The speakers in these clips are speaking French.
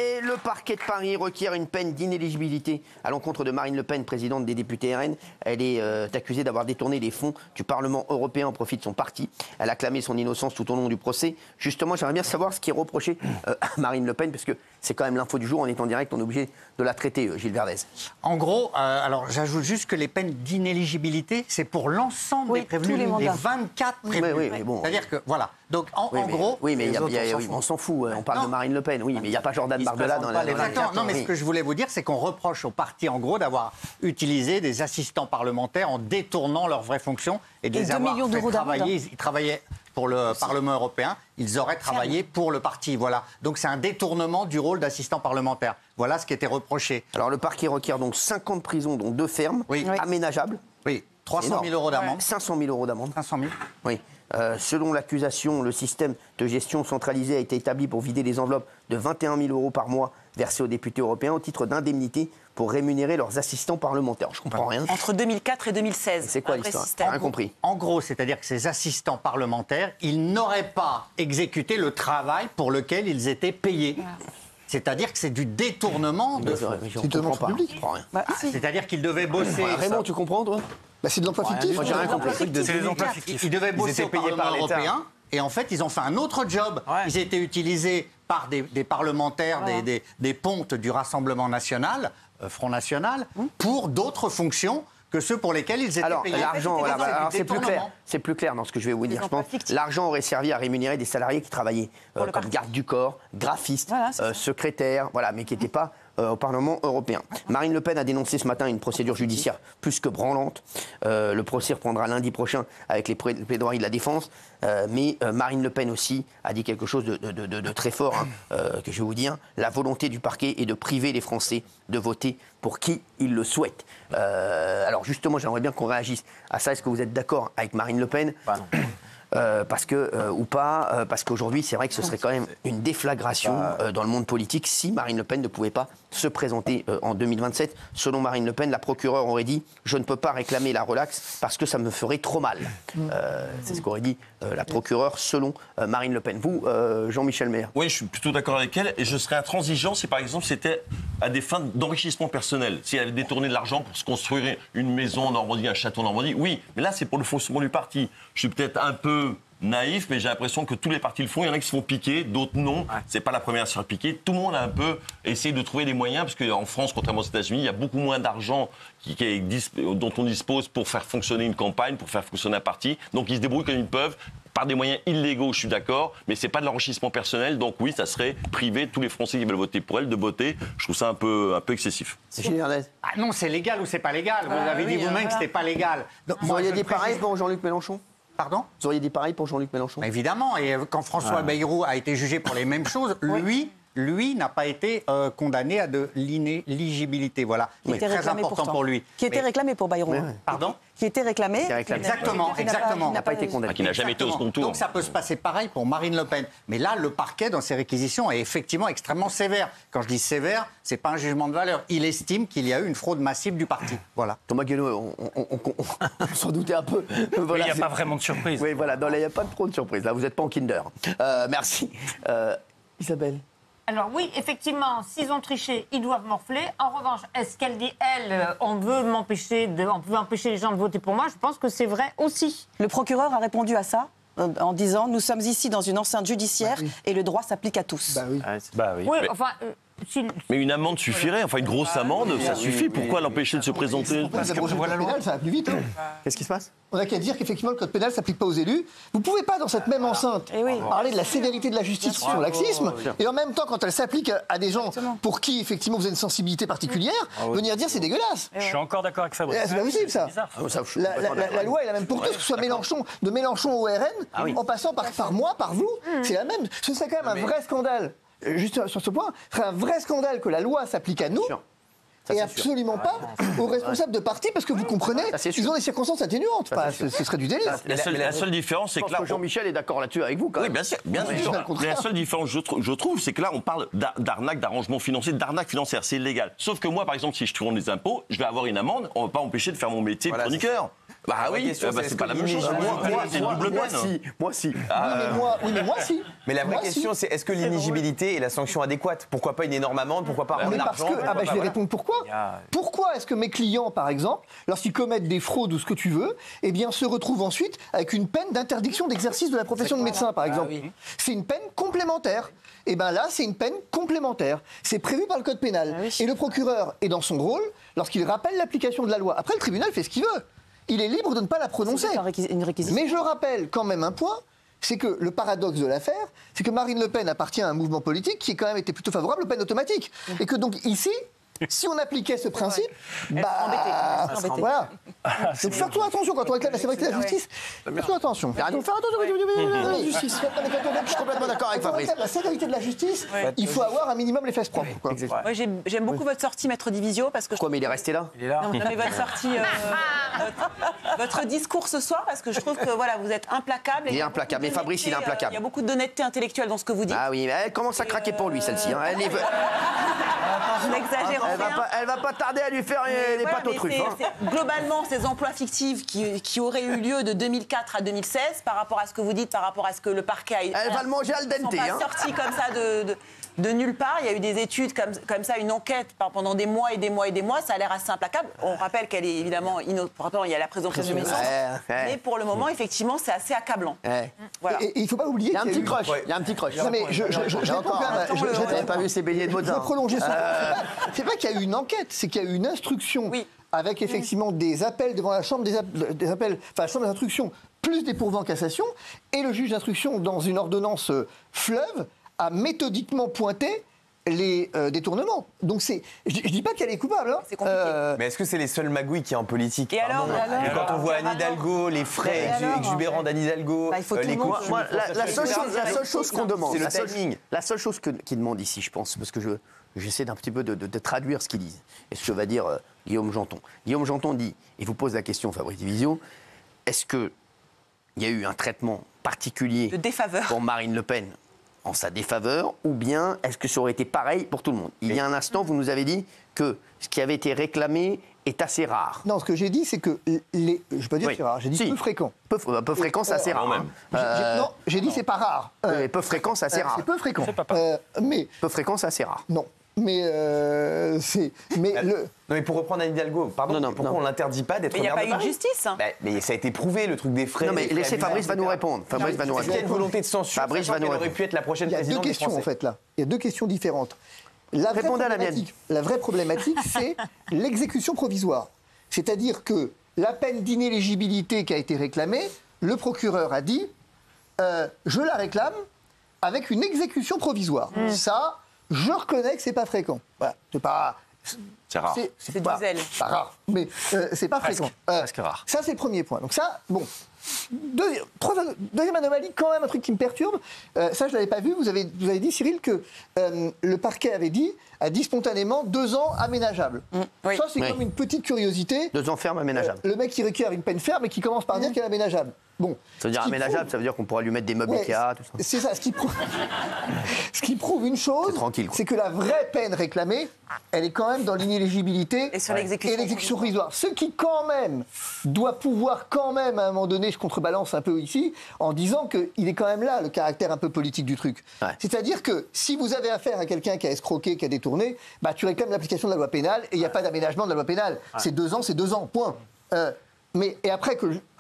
Et le parquet de Paris requiert une peine d'inéligibilité à l'encontre de Marine Le Pen, présidente des députés RN. Elle est accusée d'avoir détourné des fonds du Parlement européen au profit de son parti. Elle a clamé son innocence tout au long du procès. Justement, j'aimerais bien savoir ce qui est reproché à Marine Le Pen, parce que c'est quand même l'info du jour. On est en direct, on est obligé de la traiter, Gilles Verdez. En gros, alors j'ajoute juste que les peines d'inéligibilité, c'est pour l'ensemble des prévenus, les 24 prévenus. Oui, bon. C'est-à-dire que, voilà. Donc, en gros... Oui, mais on s'en fout. On parle de Marine Le Pen, oui, mais il n'y a pas Jordan Bardella dans la... Non, mais ce que je voulais vous dire, c'est qu'on reproche au parti, en gros, d'avoir utilisé des assistants parlementaires en détournant leurs vraies fonctions et de les avoir fait travailler. Ils travaillaient pour le Parlement européen, ils auraient travaillé pour le parti. Voilà. Donc c'est un détournement du rôle d'assistant parlementaire. Voilà ce qui était reproché. Alors le parquet requiert donc 5 ans de prison, dont 2 fermes, aménageables. Oui, 300 000 euros d'amende. 500 000 euros d'amende. 500 000. Oui. Selon l'accusation, le système de gestion centralisé a été établi pour vider les enveloppes de 21 000 euros par mois versées aux députés européens au titre d'indemnité pour rémunérer leurs assistants parlementaires. Je comprends rien. Entre 2004 et 2016. C'est quoi l'histoire? Rien compris. En gros, c'est-à-dire que ces assistants parlementaires, ils n'auraient pas exécuté le travail pour lequel ils étaient payés. C'est-à-dire que c'est du détournement de fonds. C'est-à-dire qu'ils devaient bosser... Raymond, tu comprends, toi? C'est de l'emploi fictif. Moi, j'ai rien compris. C'est des emplois fictifs. Ils devaient bosser au Parlement européen. Et en fait, ils ont fait un autre job. Ouais. Ils étaient utilisés par des parlementaires, des pontes du Rassemblement national, Front National, pour d'autres fonctions que ceux pour lesquels ils étaient payés. L'argent, c'est plus clair dans ce que je vais vous dire. Je pense l'argent aurait servi à rémunérer des salariés qui travaillaient comme garde du corps, graphistes, secrétaires, mais qui n'étaient pas au Parlement européen. Marine Le Pen a dénoncé ce matin une procédure judiciaire plus que branlante. Le procès reprendra lundi prochain avec les plaidoiries de la défense. Mais Marine Le Pen aussi a dit quelque chose de très fort, que je vais vous dire. La volonté du parquet est de priver les Français de voter pour qui ils le souhaitent. Alors justement, j'aimerais bien qu'on réagisse à ça. Est-ce que vous êtes d'accord avec Marine Le Pen ? Parce qu'aujourd'hui, c'est vrai que ce serait quand même une déflagration dans le monde politique si Marine Le Pen ne pouvait pas se présenter en 2027. Selon Marine Le Pen, la procureure aurait dit « Je ne peux pas réclamer la relaxe parce que ça me ferait trop mal ». C'est ce qu'aurait dit la procureure selon Marine Le Pen. Vous, Jean-Michel Maire? Oui, je suis plutôt d'accord avec elle et je serais intransigeant si par exemple c'était à des fins d'enrichissement personnel. Si elle avait détourné de l'argent pour se construire une maison en Normandie, un château en Normandie, oui. Mais là, c'est pour le fonctionnement du parti. Je suis peut-être un peu naïf, mais j'ai l'impression que tous les partis le font. Il y en a qui se font piquer, d'autres non. C'est pas la première à se faire piquer. Tout le monde a un peu essayé de trouver des moyens, parce qu'en France, contrairement aux États-Unis, il y a beaucoup moins d'argent dont on dispose pour faire fonctionner une campagne, pour faire fonctionner un parti. Donc ils se débrouillent comme ils peuvent. Par des moyens illégaux, je suis d'accord, mais c'est pas de l'enrichissement personnel, donc oui, ça serait priver tous les Français qui veulent voter pour elle de voter. Je trouve ça un peu excessif. C'est Gilles Verdez. Ah non, c'est légal ou c'est pas légal? Vous avez dit vous-même que c'était pas légal. Vous auriez dit pareil pour Jean-Luc Mélenchon? Pardon? Vous auriez dit pareil pour Jean-Luc Mélenchon? Évidemment, et quand François Bayrou a été jugé pour les mêmes choses, lui n'a pas été condamné à de l'inéligibilité. Voilà, qui est très important pour lui. Qui était réclamé pour Bayrou. Pardon? Qui était réclamé. Exactement. Il n'a pas été condamné. Qui n'a jamais été au second tour. Donc ça peut se passer pareil pour Marine Le Pen. Mais là, le parquet, dans ses réquisitions, est effectivement extrêmement sévère. Quand je dis sévère, c'est pas un jugement de valeur. Il estime qu'il y a eu une fraude massive du parti. Voilà. Thomas Guénaud, on s'en doutait un peu. Voilà, il n'y a pas vraiment de surprise. Oui, voilà, il n'y a pas trop de surprise. Là, vous n'êtes pas en Kinder. Merci. Isabelle? Alors oui, effectivement, s'ils ont triché, ils doivent morfler. En revanche, est-ce qu'elle dit, on veut empêcher les gens de voter pour moi? Je pense que c'est vrai aussi. Le procureur a répondu à ça en disant « Nous sommes ici dans une enceinte judiciaire et le droit s'applique à tous ». Oui, enfin... Mais une amende suffirait, une grosse amende, ça suffit. Pourquoi l'empêcher de se présenter? Parce que le code pénal, ça va plus vite. Qu'est-ce qui se passe? On n'a qu'à dire qu'effectivement, le code pénal ne s'applique pas aux élus. Vous ne pouvez pas, dans cette même enceinte, parler de la sévérité de la justice sur le laxisme, et en même temps, quand elle s'applique à des gens pour qui, effectivement, vous avez une sensibilité particulière, venir dire c'est dégueulasse. Je suis encore d'accord avec Fabrice. C'est pas possible, ça. La loi est la même pour tous, que ce soit de Mélenchon au RN, en passant par moi, par vous, c'est la même. Ce serait quand même un vrai scandale. Juste sur ce point, ce serait un vrai scandale que la loi s'applique à nous et absolument pas aux responsables de parti, parce que vous comprenez, ils ont des circonstances atténuantes. Ce serait du délire. La seule différence, c'est que là... Jean-Michel est d'accord là-dessus avec vous, quand même. Oui, bien sûr. Mais la seule différence, je trouve, c'est que là, on parle d'arnaque, d'arrangement financier, d'arnaque financière. C'est illégal. Sauf que moi, par exemple, si je tourne les impôts, je vais avoir une amende. On ne va pas m'empêcher de faire mon métier de chroniqueur. Bah oui, c'est pas la même chose. Moi, si. Oui, mais moi, si. Mais la vraie question, c'est est-ce que l'inéligibilité est la sanction adéquate? Pourquoi pas une énorme amende? Pourquoi pas mais parce que, je vais répondre pourquoi. Pourquoi est-ce que mes clients, par exemple, lorsqu'ils commettent des fraudes ou ce que tu veux, eh bien, se retrouvent ensuite avec une peine d'interdiction d'exercice de la profession de médecin, par exemple? C'est une peine complémentaire. Et bien là, c'est une peine complémentaire. C'est prévu par le code pénal. Et le procureur est dans son rôle lorsqu'il rappelle l'application de la loi. Après, le tribunal fait ce qu'il veut. Il est libre de ne pas la prononcer. Mais je rappelle quand même un point, c'est que le paradoxe de l'affaire, c'est que Marine Le Pen appartient à un mouvement politique qui a quand même été plutôt favorable aux peines automatiques. Et que donc ici, si on appliquait ce principe, voilà. Donc fais-toi attention quand on réclame la sévérité de la justice. Fais-toi attention. Faire attention à la justice. Je suis complètement d'accord avec Fabrice. Quand on réclame la sévérité de la justice, il faut avoir un minimum les fesses propres. Moi, j'aime beaucoup votre sortie, Maître Divisio, parce que. Quoi, mais il est resté là? Il est là. Non, mais votre sortie, votre discours ce soir, parce que je trouve que voilà, vous êtes implacable. Il est implacable. Mais Fabrice, il est implacable. Il y a beaucoup d'honnêteté intellectuelle dans ce que vous dites. Ah oui, mais elle commence à craquer pour lui, celle-ci. Je n'exagère rien. Elle va pas tarder à lui faire les pâtes aux truffes. Globalement, ces emplois fictifs qui auraient eu lieu de 2004 à 2016, par rapport à ce que vous dites, par rapport à ce que le parquet a... Elle va le manger al dente. Ils ne sont pas sortis comme ça de nulle part. Il y a eu des études comme ça, une enquête pendant des mois et des mois et des mois. Ça a l'air assez implacable. On rappelle qu'elle est évidemment innocente. Il y a la présomption d'innocence. Mais pour le moment, effectivement, c'est assez accablant. Voilà. Et il ne faut pas oublier qu'il y a un petit crush. Il y a un petit crush. Non, mais je n'avais pas vu ces beignets de Mozart. Je vais prolonger ça. C'est pas qu'il y a eu une enquête, c'est qu'il y a eu une instruction. Oui. Avec effectivement des appels devant la chambre la chambre d'instruction, plus des pourvents en cassation, et le juge d'instruction, dans une ordonnance fleuve, a méthodiquement pointé les détournements. Donc je dis pas qu'elle est coupable. Hein. C'est compliqué. Mais est-ce que c'est les seules magouilles qu'il y a en politique? Et alors quand on voit Anne Hidalgo, les frais exubérants d'Anne Hidalgo, les coups... La seule chose qu'on demande, c'est le timing. La seule chose qu'il demande ici, je pense, parce que j'essaie d'un petit peu de traduire ce qu'ils disent, et ce que va dire Guillaume Janton. Guillaume Janton dit, et vous pose la question, Fabrice Divisio, est-ce qu'il y a eu un traitement particulier de défaveur pour Marine Le Pen en sa défaveur, ou bien est-ce que ça aurait été pareil pour tout le monde? Il y a un instant, vous nous avez dit que ce qui avait été réclamé est assez rare. Non, ce que j'ai dit, c'est que je ne peux pas dire que c'est rare, j'ai dit peu fréquent. Peu fréquent, c'est assez rare. Non, j'ai dit c'est pas rare. Peu fréquent, c'est assez rare. C'est peu fréquent. Mais peu fréquent, c'est assez rare. Non. Mais Non, mais pour reprendre Anne Hidalgo, pourquoi on l'interdit pas d'être maire de Paris? Il n'y a pas eu de justice. Mais ça a été prouvé, le truc des frais. Non, mais laissez Fabrice va nous répondre. Est-ce qu'il y a une volonté de censure? Fabrice va nous répondre. aurait pu être la prochaine présidente des Français. Il y a deux questions, en fait, là. Il y a deux questions différentes. Répondez à la mienne. La vraie problématique, c'est l'exécution provisoire. C'est-à-dire que la peine d'inéligibilité qui a été réclamée, le procureur a dit je la réclame avec une exécution provisoire. Ça, je reconnais que c'est pas fréquent. Voilà. C'est rare. C'est pas rare, mais c'est pas fréquent. Presque rare. Ça, c'est le premier point. Donc ça, bon. Deuxième anomalie, quand même un truc qui me perturbe. Ça, je l'avais pas vu. Vous avez dit, Cyril, que le parquet a dit spontanément 2 ans aménageables. Ça, c'est comme une petite curiosité. 2 ans ferme aménageable. Le mec qui requiert une peine ferme et qui commence par dire qu'elle est aménageable. Bon. Ça veut dire aménageable, ça veut dire qu'on pourra lui mettre des meubles Ikea, tout ça. C'est ça. Ce qui prouve une chose, c'est que la vraie peine réclamée, elle est quand même dans l'inéligibilité et sur l'exécution provisoire. Ce qui, quand même, doit pouvoir, quand même, à un moment donné, je contrebalance un peu ici, en disant qu'il est quand même là, le caractère un peu politique du truc. Ouais. C'est-à-dire que si vous avez affaire à quelqu'un qui a escroqué, qui a détourné, bah, tu réclames l'application de la loi pénale et il n'y a pas d'aménagement de la loi pénale. Ouais. C'est 2 ans, c'est 2 ans, point. Et après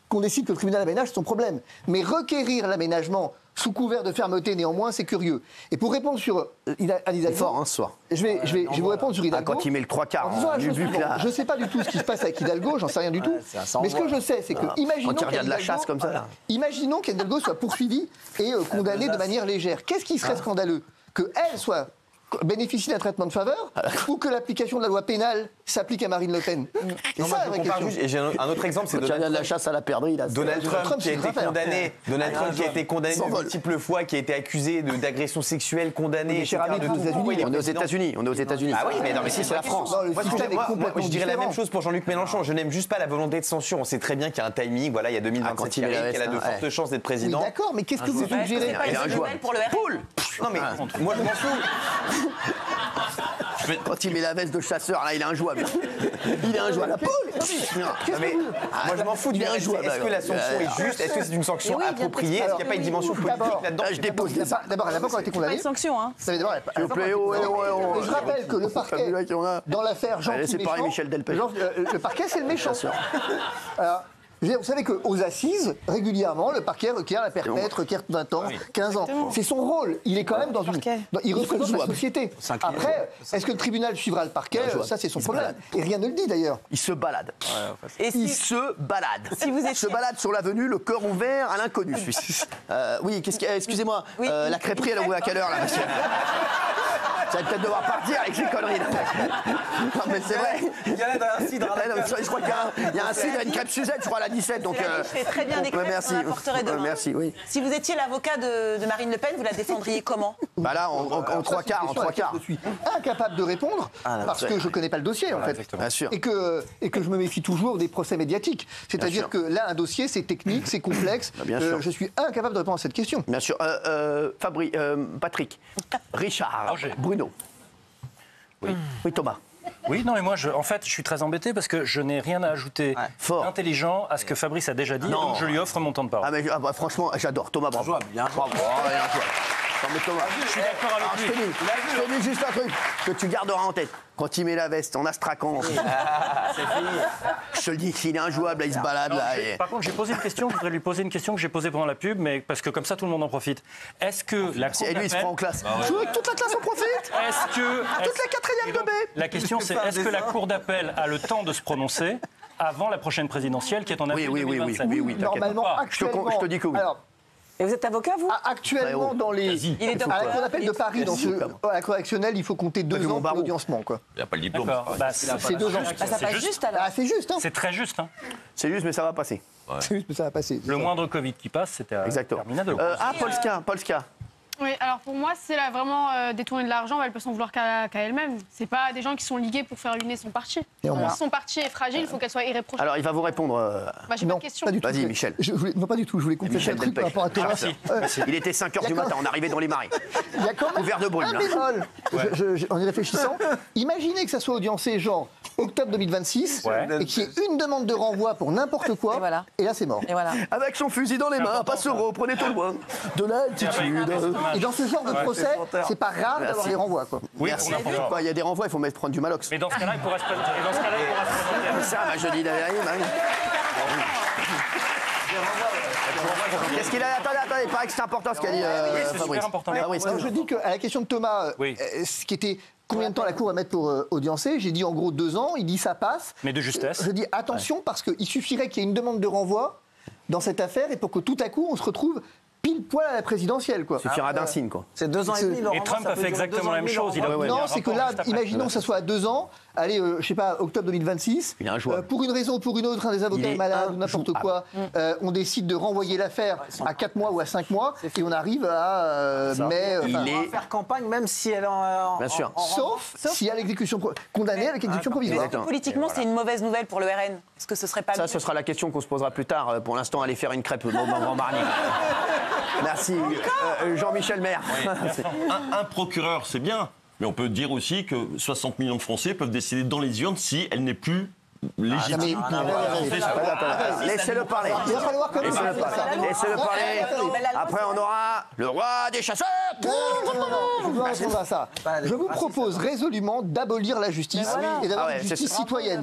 qu'on décide que le tribunal aménage, c'est son problème. Mais requérir l'aménagement sous couvert de fermeté, néanmoins, c'est curieux. Et pour répondre sur Anne Hidalgo... fort, hein, ce soir. Je vais vous répondre sur Hidalgo. Quand il met le 3/4, je ne sais pas du tout ce qui se passe avec Hidalgo, j'en sais rien du tout. Mais ce que je sais, c'est que... Imaginons quand il revient de la chasse comme ça. Imaginons qu'Hidalgo soit poursuivie et condamnée de manière légère. Qu'est-ce qui serait scandaleux? Qu'elle soit... bénéficie d'un traitement de faveur ou que l'application de la loi pénale s'applique à Marine Le Pen? C'est ça la vraie question. Et j'ai un autre exemple, c'est de la chasse à la perdrix. Donald Trump qui a été condamné. Donald Trump qui a été condamné de multiples fois, qui a été accusé d'agression sexuelle, condamné. On est aux États-Unis. Ah oui, mais non, mais si c'est la France. Moi, je dirais la même chose pour Jean-Luc Mélenchon. Je n'aime juste pas la volonté de censure. On sait très bien qu'il y a un timing. Voilà, il y a 2027 qui arrive, qu'elle a de fortes chances d'être président. D'accord, mais qu'est-ce que vous suggérez? Il est injouable pour le RN. Non mais moi je m'en fous. Quand il met la veste de chasseur, là, il est injouable. Il est injouable. La poule. Moi, je m'en fous du injouable. Est-ce que la sanction est juste? Est-ce que c'est une sanction appropriée? Est-ce qu'il n'y a pas une dimension politique là-dedans? Je dépose. D'abord, elle n'a pas encore été condamnée. Pas une sanction, hein. Je rappelle que le parquet, dans l'affaire Jean méchant, le parquet, c'est le méchant. Alors, vous savez qu'aux assises, régulièrement, le parquet requiert la perpète, requiert 20 ans, 15 ans. C'est son rôle. Il est quand même dans une... Il représente la société. Après, est-ce que le tribunal suivra le parquet? Ça, c'est son problème. Et rien ne le dit, d'ailleurs. Il se balade. Il se balade. Il se balade sur l'avenue, le cœur ouvert à l'inconnu. Oui, excusez-moi, la crêperie, elle ouvre à quelle heure, là, monsieur? Ça va peut-être devoir partir avec ces conneries. Non, mais c'est vrai. Il y a un cidre. Je crois qu'il y a un cidre, une crêpe Suzette, je crois, à la 17. Donc, je fais très bien des crêpes, merci. on apporterait demain. Merci, oui. Si vous étiez l'avocat de Marine Le Pen, vous la défendriez comment? Bah là, en trois quarts. Je suis incapable de répondre parce que je ne connais pas le dossier, en fait. Bien sûr. Et que je me méfie toujours des procès médiatiques. C'est-à-dire que là, un dossier, c'est technique, c'est complexe. Je suis incapable de répondre à cette question. Bien sûr. Patrick, Richard, Bruno. Oui, Thomas. Oui, non, mais moi, en fait, je suis très embêté parce que je n'ai rien à ajouter intelligent à ce que Fabrice a déjà dit, donc je lui offre mon temps de parole. Franchement, j'adore. Thomas, bravo. Bravo. Non, mais Thomas, je suis d'accord avec lui. Je te dis juste un truc que tu garderas en tête. Quand il met la veste en astrakhan, c'est fini. Je te le dis, il est injouable, là, il se balade. Là, Par contre, j'ai posé une question, je voudrais lui poser une question que j'ai posée pendant la pub, mais parce que comme ça, tout le monde en profite. Est-ce que la Cour d'appel... Et lui, il se prend en classe. Je veux que toute la classe en profite. Toute la 4e de B. La question, c'est est-ce que la Cour d'appel a le temps de se prononcer avant la prochaine présidentielle qui est en avril 2027? Oui, normalement, actuellement... Je te dis que oui. Alors, et vous êtes avocat, vous? Actuellement, dans les... À la Cour d'appel de Paris, à la correctionnelle, il faut compter 2 ans pour l'audiencement. Il n'y a pas le diplôme. C'est 2 ans. Ça passe juste, alors. C'est juste. C'est très juste. C'est juste, mais ça va passer. C'est juste, mais ça va passer. Le moindre Covid qui passe, c'était terminado. Polska. Oui, alors pour moi, c'est là vraiment détourner de l'argent, elle peut s'en vouloir qu'à elle-même. C'est pas des gens qui sont ligués pour faire ruiner son parti. Si son parti est fragile, il faut qu'elle soit irréprochable. Alors, il va vous répondre. J'ai pas de question. Vas-y, Michel. Non, pas du tout. Je voulais compléter un truc par rapport à Thomas. Il était 5h du matin, on arrivait dans les marais. Il y a quand même couvert de brume. Un bémol. En y réfléchissant, imaginez que ça soit audiencé genre octobre 2026 et qu'il y ait une demande de renvoi pour n'importe quoi. Et là, c'est mort. Avec son fusil dans les mains, Passero, prenez tout loin. De l'altitude. Et dans ce genre de procès, c'est pas rare d'avoir des renvois. Oui, il y a des renvois, il faut prendre du Malox. Mais dans ce cas-là, il pourra se présenter. Ça, je dis la vérité, Qu'est-ce qu'il a... Attendez, il paraît que c'est important ce qu'a dit Fabrice. Je dis qu'à la question de Thomas, ce qui était... Combien de temps la Cour va mettre pour audiencer? J'ai dit en gros 2 ans, il dit ça passe. Mais de justesse. Je dis attention parce qu'il suffirait qu'il y ait une demande de renvoi dans cette affaire et pour que tout à coup on se retrouve pile poil à la présidentielle, quoi. Il suffira d'un signe, quoi. C'est 2 ans et demi. Et Trump a fait exactement la même chose. Non, c'est que là, imaginons que ça soit à 2 ans. Allez, je sais pas, octobre 2026. Pour une raison ou pour une autre, un des avocats est malade ou n'importe quoi, on décide de renvoyer l'affaire à 4 mois ou à 5 mois et on arrive à mai. On va faire campagne même si elle est en... Bien sûr. Sauf s'il y a l'exécution condamnée avec exécution provisoire. Politiquement, c'est une mauvaise nouvelle pour le RN. Est-ce que ce serait pas... Ça, ce sera la question qu'on se posera plus tard. Pour l'instant, aller faire une crêpe au Grand Marnier. Merci. Jean-Michel Maire. Un procureur, c'est bien. Mais on peut dire aussi que 60 millions de Français peuvent décider dans les urnes si elle n'est plus légitime. Laissez-le parler. Il va falloir que Laissez-le parler. Après, on aura le roi des chasseurs. Je dois répondre à ça. Je vous propose résolument d'abolir la justice et d'avoir une justice citoyenne.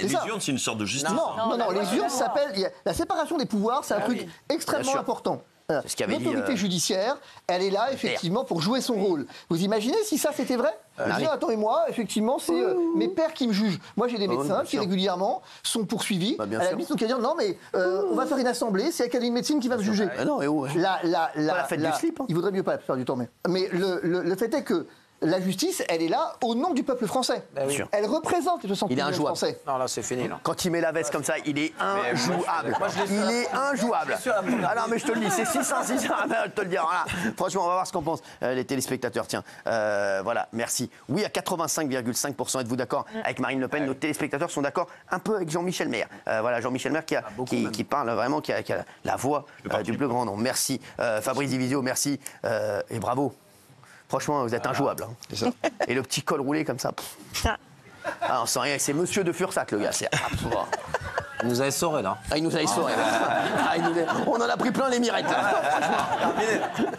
Les urnes, c'est une sorte de justice. Non, les urnes s'appellent... La séparation des pouvoirs, c'est un truc extrêmement important. L'autorité judiciaire, elle est là effectivement pour jouer son rôle. Vous imaginez si ça c'était vrai? Attends, et moi, effectivement, c'est mes pairs qui me jugent. Moi, j'ai des médecins qui régulièrement sont poursuivis. À la limite, donc à dire non, mais on va faire une assemblée, c'est l'Académie de médecine qui va me juger. La fête du slip. Il vaudrait mieux pas faire du temps, mais le fait est que la justice, elle est là au nom du peuple français. Elle représente les 60 millions de Français. Non, là, c'est fini. Là. Quand il met la veste comme ça, il est injouable. Il est injouable. Ah non, mais je te le dis, c'est 606. Je te le dis. Voilà. Franchement, on va voir ce qu'en pensent les téléspectateurs. Tiens, voilà, merci. Oui, à 85,5%. Êtes-vous d'accord avec Marine Le Pen? Nos téléspectateurs sont d'accord un peu avec Jean-Michel Maire. Voilà, Jean-Michel Maire qui parle vraiment, qui a la voix du plus grand nombre. Merci. Fabrice Divisio, merci. Et bravo. Franchement, vous êtes injouable. Hein. Et le petit col roulé comme ça. Ah, on sent rien. C'est Monsieur de Fursac, le gars. Il nous a essoré, là. Ah, il nous a essoré. On en a pris plein les mirettes. Là.